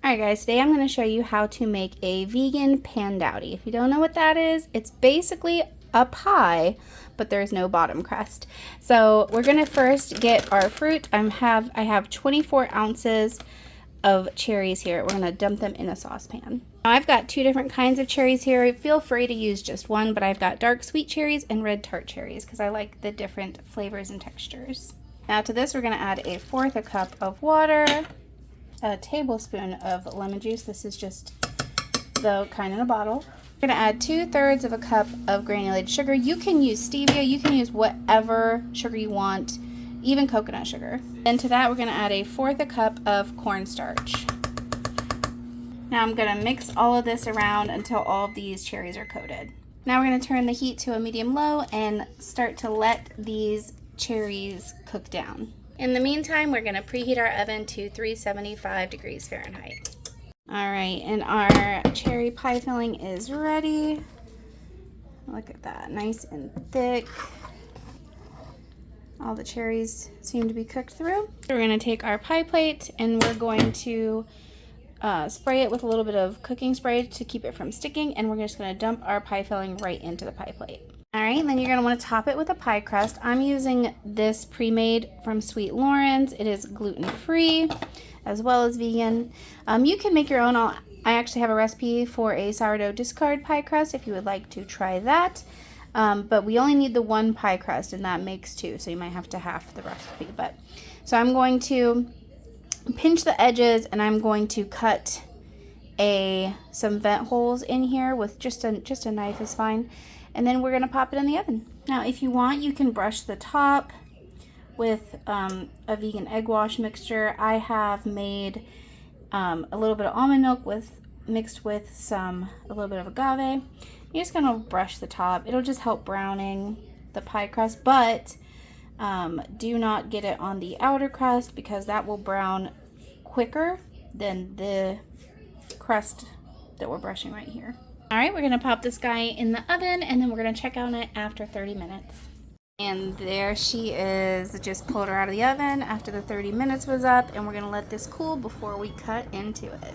Alright guys, today I'm going to show you how to make a vegan Pandowdy. If you don't know what that is, it's basically a pie, but there's no bottom crust. So we're going to first get our fruit. I have 24 ounces of cherries here. We're going to dump them in a saucepan. Now I've got two different kinds of cherries here. Feel free to use just one, but I've got dark sweet cherries and red tart cherries because I like the different flavors and textures. Now to this we're going to add 1/4 cup of water, a tablespoon of lemon juice. This is just the kind in a bottle. We're going to add 2/3 of a cup of granulated sugar. You can use stevia, you can use whatever sugar you want, even coconut sugar. Then to that we're going to add 1/4 cup of cornstarch. Now I'm going to mix all of this around until all of these cherries are coated. Now we're going to turn the heat to a medium-low and start to let these cherries cook down. In the meantime, we're going to preheat our oven to 375 degrees Fahrenheit. Alright, and our cherry pie filling is ready. Look at that, nice and thick. All the cherries seem to be cooked through. So we're going to take our pie plate and we're going to spray it with a little bit of cooking spray to keep it from sticking, and we're just going to dump our pie filling right into the pie plate. Alright, and then you're going to want to top it with a pie crust. I'm using this pre-made from Sweet Lauren's. It is gluten-free as well as vegan. You can make your own. I actually have a recipe for a sourdough discard pie crust if you would like to try that. But we only need the one pie crust, and that makes two, so you might have to half the recipe. So I'm going to pinch the edges, and I'm going to cut some vent holes in here with just a knife is fine. And then we're going to pop it in the oven. Now if you want, you can brush the top with a vegan egg wash mixture. I have made a little bit of almond milk mixed with a little bit of agave. You're just going to brush the top. It'll just help browning the pie crust, but do not get it on the outer crust because that will brown quicker than the crust that we're brushing right here. Alright, we're going to pop this guy in the oven, and then we're going to check on it after 30 minutes. And there she is. Just pulled her out of the oven after the 30 minutes was up, and we're going to let this cool before we cut into it.